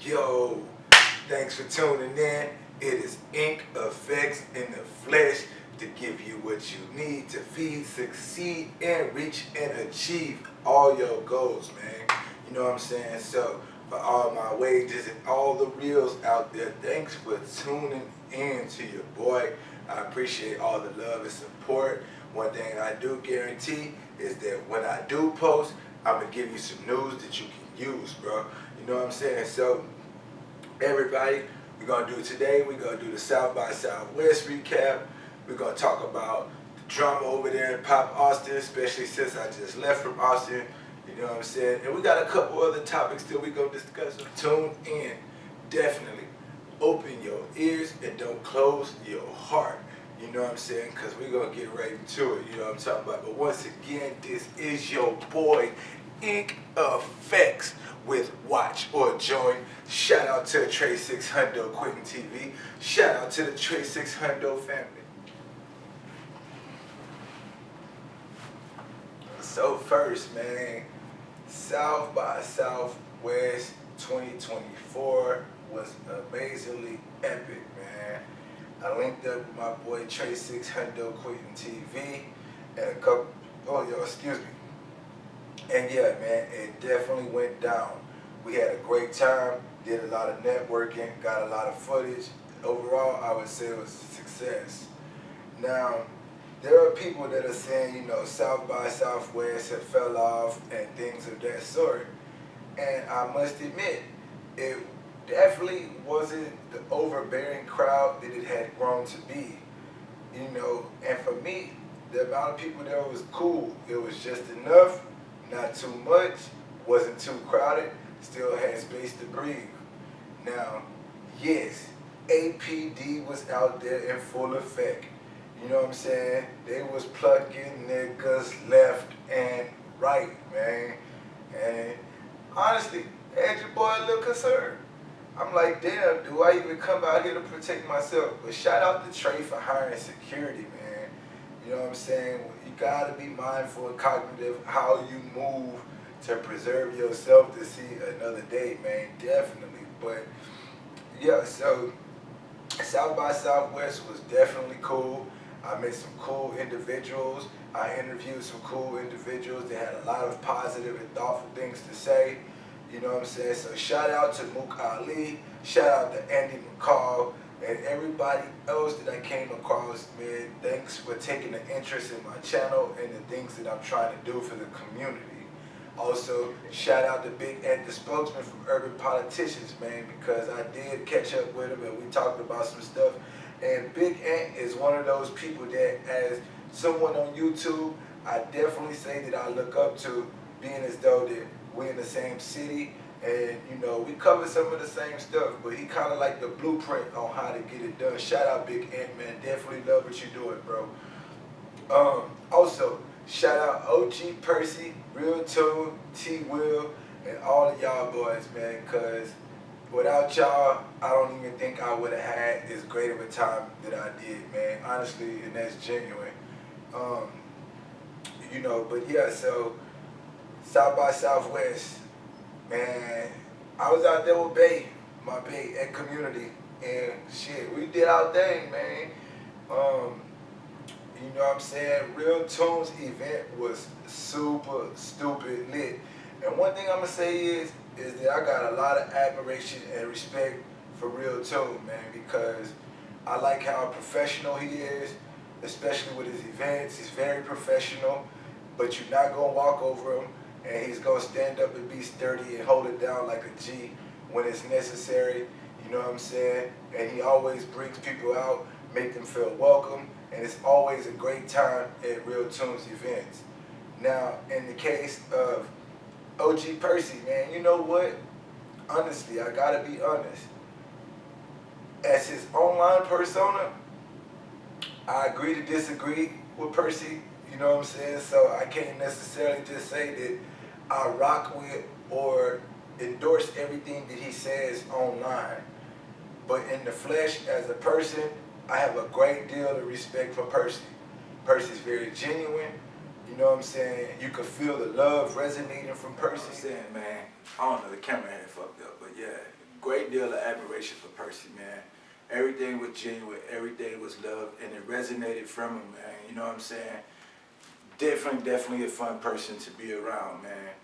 Yo, thanks for tuning in. It is Ink Effects in the flesh to give you what you need to feed, succeed, and reach and achieve all your goals, man. You know what I'm saying? So, for all my wages and all the reels out there, thanks for tuning in to your boy. I appreciate all the love and support. One thing I do guarantee is that when I do post, I'm going to give you some news that you can use, bro. You know what I'm saying? So, everybody, we're going to do today, we're going to do the South by Southwest recap. We're going to talk about the drama over there in Pop Austin, especially since I just left from Austin. You know what I'm saying? And we got a couple other topics that we're going to discuss. So tune in. Definitely open your ears and don't close your heart. You know what I'm saying? Because we're going to get right into it. You know what I'm talking about? But once again, this is your boy, Ink Effects with Watch or Join. Shout out to Trey 600 Quitting TV. Shout out to the Trey 600 family. So first, man, South by Southwest 2024 was amazingly epic, man. I linked up with my boy Trey 600 Quitting TV and a couple, excuse me. And yeah, man, it definitely went down. We had a great time, did a lot of networking, got a lot of footage. Overall, I would say it was a success. Now, there are people that are saying, you know, South by Southwest had fell off and things of that sort. And I must admit, it definitely wasn't the overbearing crowd that it had grown to be. You know, and for me, the amount of people there was cool. It was just enough, not too much, wasn't too crowded, still had space to breathe. Now, yes, APD was out there in full effect. You know what I'm saying? They was plucking niggas left and right, man. And honestly, had your boy a little concerned. I'm like, damn, do I even come out here to protect myself? But shout out to Trey for hiring security, man. You know what I'm saying? You gotta be mindful and cognitive how you move to preserve yourself to see another day, man. Definitely. But yeah, so South by Southwest was definitely cool. I met some cool individuals. I interviewed some cool individuals that had a lot of positive and thoughtful things to say. You know what I'm saying? So shout out to Mook Ali, shout out to Andy McCall, and everybody else that I came across, man. Thanks for taking an interest in my channel and the things that I'm trying to do for the community. Also, shout out to Big Ant, the spokesman from Urban Politicians, man, because I did catch up with him and we talked about some stuff. And Big Ant is one of those people that, as someone on YouTube, I definitely say that I look up to, being as though that we're in the same city and, you know, we cover some of the same stuff, but he kind of like the blueprint on how to get it done. Shout out Big Ant, man. Definitely love what you're doing, bro. Also, shout out OG Percy, Real Tune, T Will, and all of y'all boys, man, because without y'all, I don't even think I would have had as great of a time that I did, man. Honestly, and that's genuine. You know, but yeah, so South by Southwest, man, I was out there with my Bay and community, and shit, we did our thing, man. You know what I'm saying? Real Tunes event was super stupid lit. And one thing I'm gonna say is that I got a lot of admiration and respect for Real Tune, man, because I like how professional he is, especially with his events. He's very professional, but you're not gonna walk over him, and he's gonna stand up and be sturdy and hold it down like a G when it's necessary. You know what I'm saying? And he always brings people out, make them feel welcome, and it's always a great time at Real Tunes events. Now, in the case of OG Percy, man, you know what? Honestly, I gotta be honest. As his online persona, I agree to disagree with Percy, you know what I'm saying? So I can't necessarily just say that I rock with or endorse everything that he says online. But in the flesh, as a person, I have a great deal of respect for Percy. Percy's very genuine. You know what I'm saying? You can feel the love resonating from Percy. I'm saying, man, I don't know, the camera had fucked up, but yeah, great deal of admiration for Percy, man. Everything was genuine, everything was love, and it resonated from him, man. You know what I'm saying? Definitely a fun person to be around, man.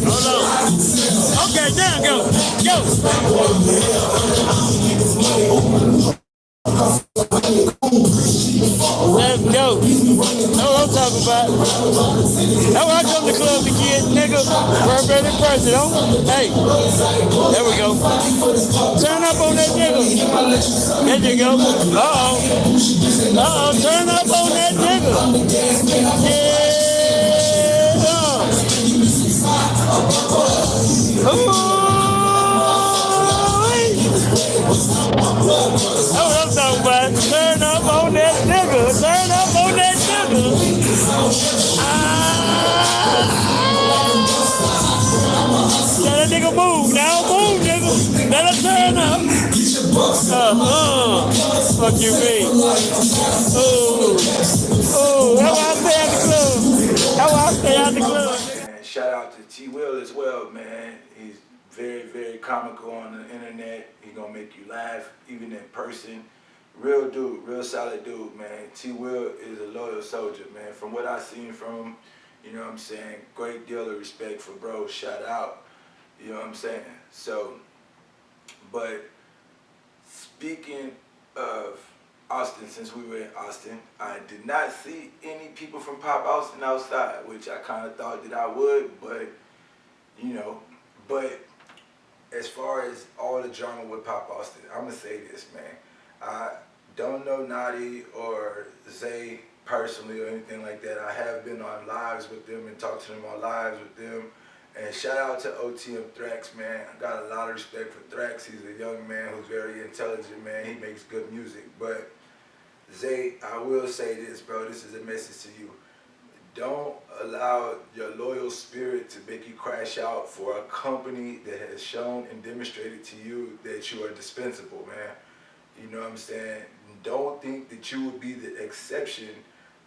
Hold on. Okay, now go. Let's go. That's what I'm talking about. That's why I come to the club to get, nigga. Perfect in person, don't? Hey, there we go. Turn up on that nigga. There you go. Turn up on that nigga. Yeah. That's what I'm talking about. Turn up on that nigga. Turn up on that nigga. Let that nigga move now. Move, nigga. Let him turn up. Fuck you, me. That's why I stay at the club. That's why I stay at the club. And shout out to T Will as well, man. He's very comical on the internet. He gonna make you laugh, even in person. Real dude, real solid dude, man. T Will is a loyal soldier, man. From what I've seen from him, you know what I'm saying? Great deal of respect for bro. Shout out. You know what I'm saying? So, but speaking of Austin, since we were in Austin, I did not see any people from Pop Austin outside, which I kind of thought that I would, but, you know, but as far as all the drama with Pop Austin, I'm going to say this, man. I don't know Nadi or Zay personally or anything like that. I have been on lives with them and talked to them on lives with them. And shout out to OTM Thrax, man. I got a lot of respect for Thrax. He's a young man who's very intelligent, man. He makes good music. But Zay, I will say this, bro. This is a message to you. Don't allow your loyal spirit to make you crash out for a company that has shown and demonstrated to you that you are dispensable, man. You know what I'm saying? Don't think that you will be the exception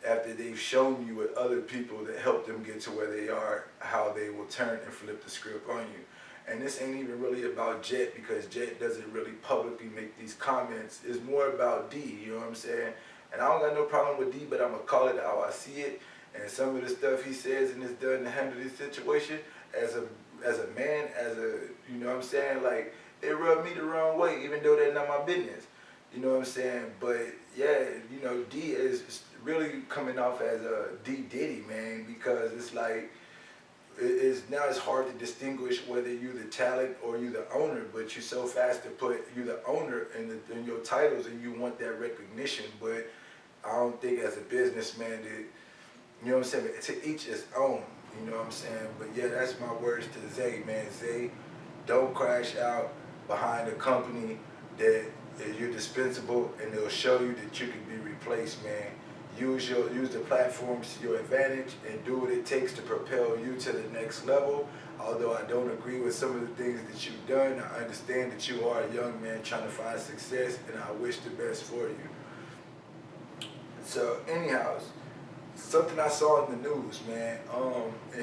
after they've shown you with other people that helped them get to where they are, how they will turn and flip the script on you. And this ain't even really about Jet, because Jet doesn't really publicly make these comments. It's more about D, you know what I'm saying? And I don't got no problem with D, but I'm going to call it how I see it. And some of the stuff he says and has done to handle this situation, as a man, you know what I'm saying? Like, it rubbed me the wrong way, even though that's not my business. You know what I'm saying? But yeah, you know, D is really coming off as a D Diddy, man, because it's like, now it's hard to distinguish whether you're the talent or you're the owner, but you're so fast to put you're the owner in your titles and you want that recognition. But I don't think as a businessman that, you know what I'm saying, but to each his own, you know what I'm saying? But yeah, that's my words to Zay, man. Zay, don't crash out behind a company that you're dispensable, and they'll show you that you can be replaced, man. Use the platforms to your advantage and do what it takes to propel you to the next level. Although I don't agree with some of the things that you've done, I understand that you are a young man trying to find success, and I wish the best for you. So anyhow, something I saw in the news, man,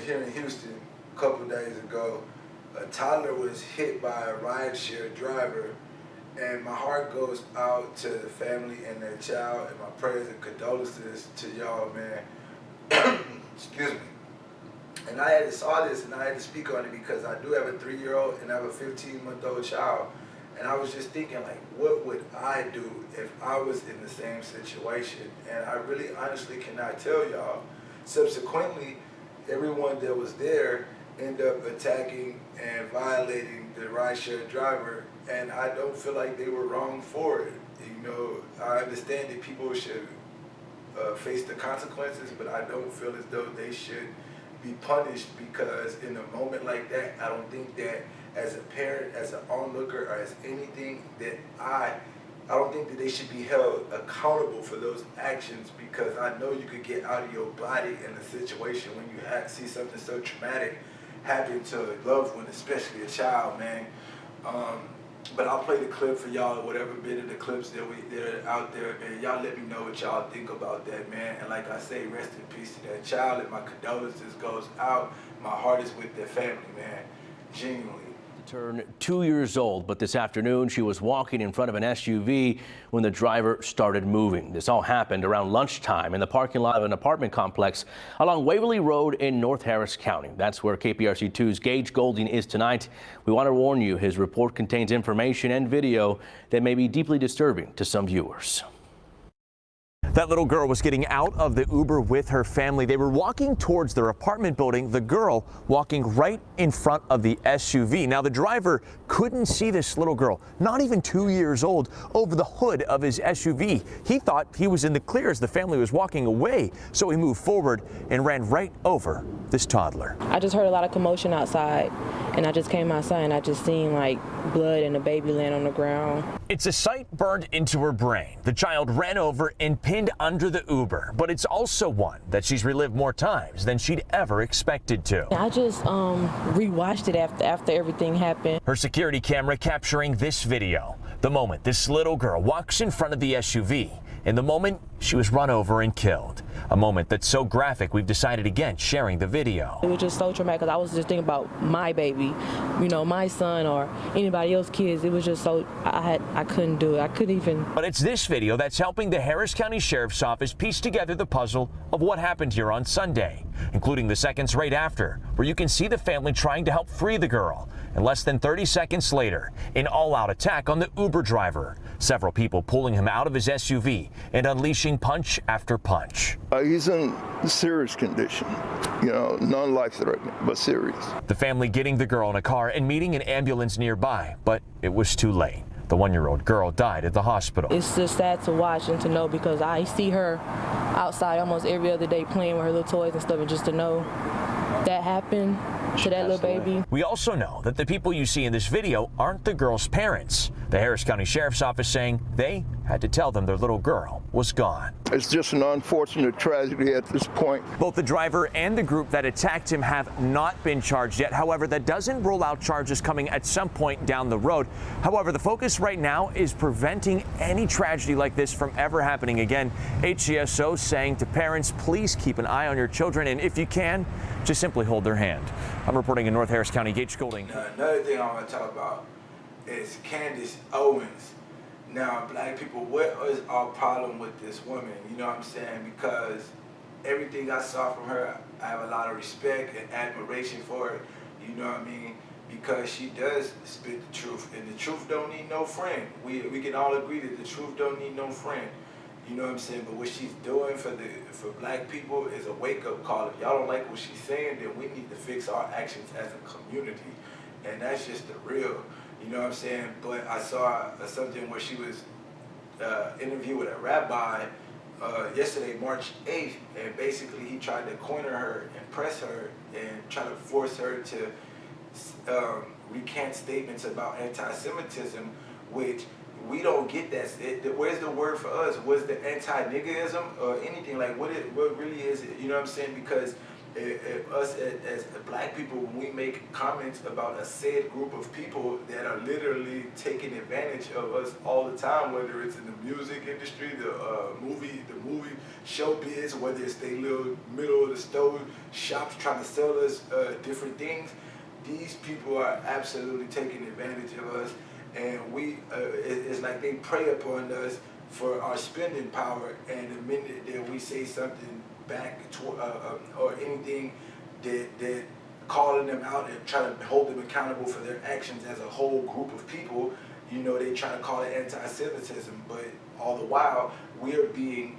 here in Houston a couple days ago, a toddler was hit by a rideshare driver. And my heart goes out to the family and their child, and my prayers and condolences to y'all, man. Excuse me. And I saw this and I had to speak on it because I do have a 3-year-old and I have a 15-month-old child. And I was just thinking, like, what would I do if I was in the same situation? And I really honestly cannot tell y'all. Subsequently, everyone that was there ended up attacking and violating the rideshare driver, and I don't feel like they were wrong for it. You know, I understand that people should face the consequences, but I don't feel as though they should be punished, because in a moment like that, I don't think that as a parent, as an onlooker, or as anything, that I don't think that they should be held accountable for those actions, because I know you could get out of your body in a situation when you see something so traumatic happen to a loved one, especially a child, man. But I'll play the clip for y'all, whatever bit of the clips that are out there, man. Y'all let me know what y'all think about that, man. And like I say, rest in peace to that child, and my condolences goes out. My heart is with their family, man. Genuinely. Turned 2 years old, but this afternoon she was walking in front of an SUV when the driver started moving. This all happened around lunchtime in the parking lot of an apartment complex along Waverly Road in North Harris County. That's where KPRC2's Gage Golding is tonight. We want to warn you, his report contains information and video that may be deeply disturbing to some viewers. That little girl was getting out of the Uber with her family. They were walking towards their apartment building, the girl walking right in front of the SUV. Now, the driver couldn't see this little girl, not even 2 years old, over the hood of his SUV. He thought he was in the clear as the family was walking away, so he moved forward and ran right over this toddler. I just heard a lot of commotion outside, and I just came outside and I just seen like blood and a baby laying on the ground. It's a sight burned into her brain. The child ran over and pinned under the Uber, but it's also one that she's relived more times than she'd ever expected to. I just rewatched it after everything happened. Her security camera capturing this video. The moment this little girl walks in front of the SUV, and the moment she was run over and killed. A moment that's so graphic we've decided against sharing the video. It was just so traumatic because I was just thinking about my baby, you know, my son or anybody else's kids. It was just so, I couldn't do it. I couldn't even. But it's this video that's helping the Harris County Sheriff's Office piece together the puzzle of what happened here on Sunday, including the seconds right after, where you can see the family trying to help free the girl. And less than 30 seconds later, an all-out attack on the Uber driver. Several people pulling him out of his SUV and unleashing punch after punch. He's in serious condition, you know, non-life-threatening, but serious. The family getting the girl in a car and meeting an ambulance nearby, but it was too late. The 1-year-old girl died at the hospital. It's just sad to watch and to know because I see her outside almost every other day playing with her little toys and stuff, and just to know that happened to that little baby. We also know that the people you see in this video aren't the girl's parents. The Harris County Sheriff's Office saying they had to tell them their little girl was gone. It's just an unfortunate tragedy at this point. Both the driver and the group that attacked him have not been charged yet. However, that doesn't rule out charges coming at some point down the road. However, the focus right now is preventing any tragedy like this from ever happening again. Sxsw saying to parents, please keep an eye on your children, and if you can, just simply hold their hand. I'm reporting in North Harris County. Gage Golding. Another thing I want to talk about is Candace Owens. Now, black people, what is our problem with this woman? You know what I'm saying? Because everything I saw from her, I have a lot of respect and admiration for her. You know what I mean? Because she does spit the truth, and the truth don't need no friend. We can all agree that the truth don't need no friend. You know what I'm saying? But what she's doing for black people is a wake-up call. If y'all don't like what she's saying, then we need to fix our actions as a community. And that's just the real. You know what I'm saying? But I saw something where she was interviewed with a rabbi yesterday, March 8th, and basically he tried to corner her and press her and try to force her to recant statements about anti-Semitism, which we don't get that. Where's the word for us? Was the anti-niggerism or anything? Like, what really is it? You know what I'm saying? Because us as black people, when we make comments about a said group of people that are literally taking advantage of us all the time, whether it's in the music industry, the movie showbiz, whether it's they little middle of the stove shops trying to sell us different things, these people are absolutely taking advantage of us. And it's like they prey upon us for our spending power, and the minute that we say something back or anything that calling them out and trying to hold them accountable for their actions as a whole group of people, you know, they try to call it anti-Semitism, but all the while we are being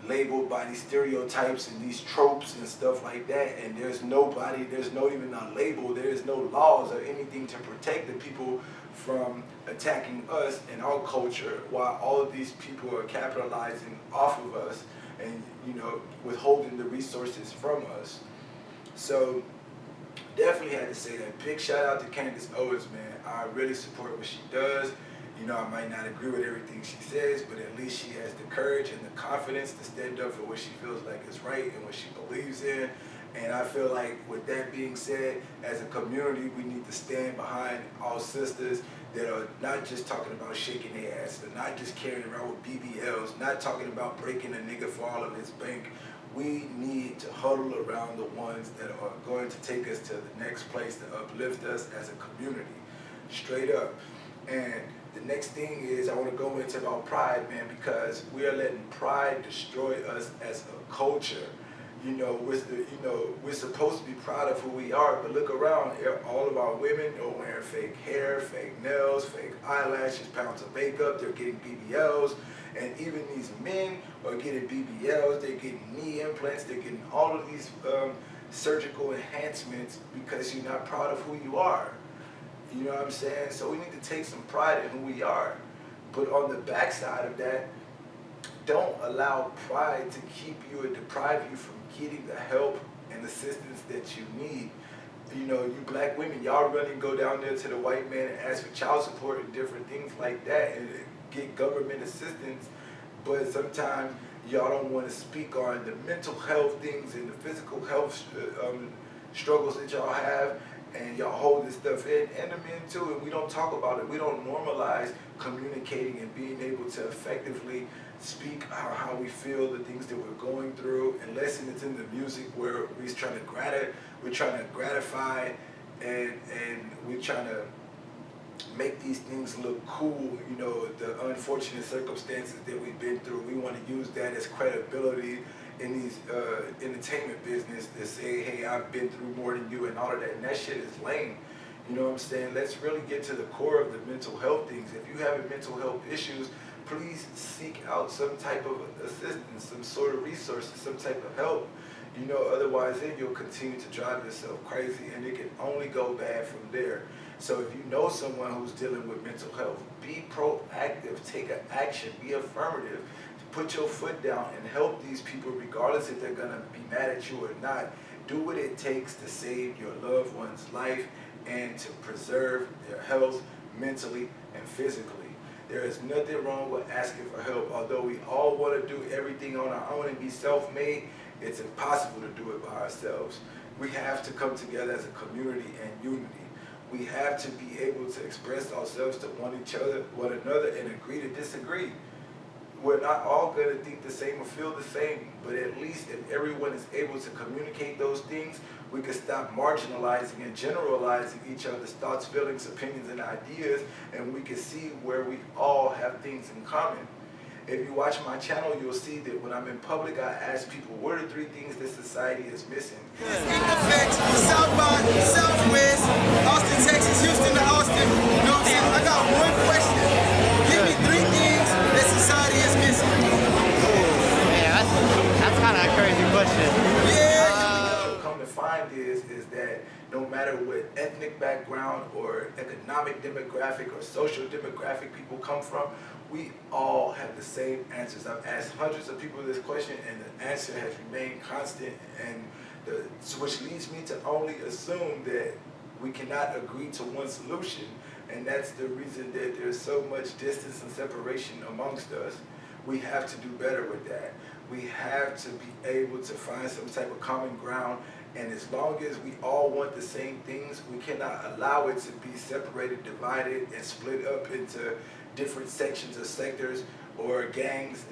labeled by these stereotypes and these tropes and stuff like that, and there's no even a label, there's no laws or anything to protect the people from attacking us and our culture, while all of these people are capitalizing off of us and, you know, withholding the resources from us. So definitely had to say that. Big shout out to Candace Owens, man. I really support what she does. You know, I might not agree with everything she says, but at least she has the courage and the confidence to stand up for what she feels like is right and what she believes in. And I feel like with that being said, as a community, we need to stand behind our sisters that are not just talking about shaking their ass, they're not just carrying around with BBLs, not talking about breaking a nigga for all of his bank. We need to huddle around the ones that are going to take us to the next place, to uplift us as a community, straight up. And the next thing is I want to go into about pride, man, because we are letting pride destroy us as a culture. We're supposed to be proud of who we are, but look around. All of our women are wearing fake hair, fake nails, fake eyelashes, pounds of makeup. They're getting BBLs. And even these men are getting BBLs. They're getting knee implants. They're getting all of these surgical enhancements because you're not proud of who you are. You know what I'm saying? So we need to take some pride in who we are. But on the backside of that, don't allow pride to keep you or deprive you from getting the help and assistance that you need. You black women, y'all run and go down there to the white man and ask for child support and different things like that and get government assistance, but sometimes y'all don't want to speak on the mental health things and the physical health struggles that y'all have, and y'all hold this stuff in, and the men too, and we don't talk about it. We don't normalize communicating and being able to effectively speak how we feel, the things that we're going through, unless it's in the music where we're trying to gratify and we're trying to make these things look cool, the unfortunate circumstances that we've been through. We want to use that as credibility in these entertainment business to say, hey, I've been through more than you and all of that, and that shit is lame. You know what I'm saying? Let's really get to the core of the mental health things. If you have mental health issues, please seek out some type of assistance, some sort of resources, some type of help. Otherwise then you'll continue to drive yourself crazy, and it can only go bad from there. So if you know someone who's dealing with mental health, be proactive, take an action, be affirmative, put your foot down and help these people regardless if they're gonna be mad at you or not. Do what it takes to save your loved one's life and to preserve their health mentally and physically. There is nothing wrong with asking for help. Although we all want to do everything on our own and be self-made, it's impossible to do it by ourselves. We have to come together as a community and unity. We have to be able to express ourselves to one another, and agree to disagree. We're not all going to think the same or feel the same, but at least if everyone is able to communicate those things, we can stop marginalizing and generalizing each other's thoughts, feelings, opinions, and ideas, and we can see where we all have things in common. If you watch my channel, you'll see that when I'm in public, I ask people, what are 3 things that society is missing? Effects, South by Southwest, Austin, Texas, Houston to Austin. You know what I'm saying? I got one question. Give me 3 things that society is missing. Yeah, that's kind of a crazy question. Yeah. What you'll come to find is that no matter what ethnic background or economic demographic or social demographic people come from, we all have the same answers. I've asked hundreds of people this question, and the answer has remained constant, and which leads me to only assume that we cannot agree to one solution, and that's the reason that there's so much distance and separation amongst us. We have to do better with that. We have to be able to find some type of common ground, and as long as we all want the same things, we cannot allow it to be separated, divided, and split up into different sections or sectors or gangs,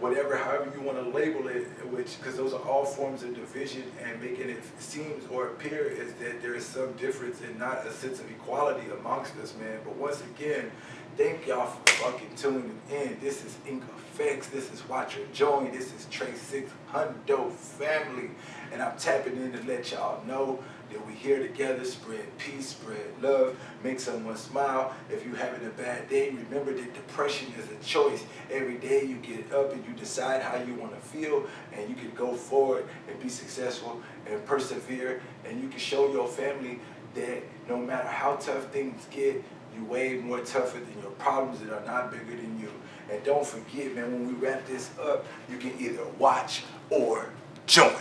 however you want to label it, because those are all forms of division and making it seem or appear as that there is some difference and not a sense of equality amongst us, man. But once again, thank y'all for fucking tuning in. This is Ink Effects, this is Watcher Joey, this is Trey 600 family, and I'm tapping in to let y'all know that we here together, spread peace, spread love, make someone smile. If you're having a bad day, remember that depression is a choice. Every day you get up and you decide how you want to feel, and you can go forward and be successful and persevere, and you can show your family that no matter how tough things get, you way more tougher than your problems that are not bigger than you. And don't forget, man, when we wrap this up, you can either watch or join.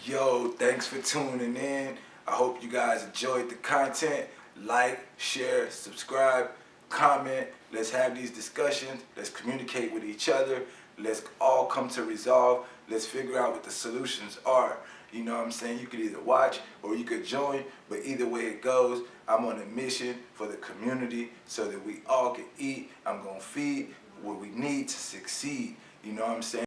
Yo, thanks for tuning in. I hope you guys enjoyed the content. Like, share, subscribe, comment. Let's have these discussions. Let's communicate with each other. Let's all come to resolve. Let's figure out what the solutions are. You know what I'm saying? You could either watch or you could join, but either way it goes, I'm on a mission for the community so that we all can eat. I'm gonna feed what we need to succeed. You know what I'm saying?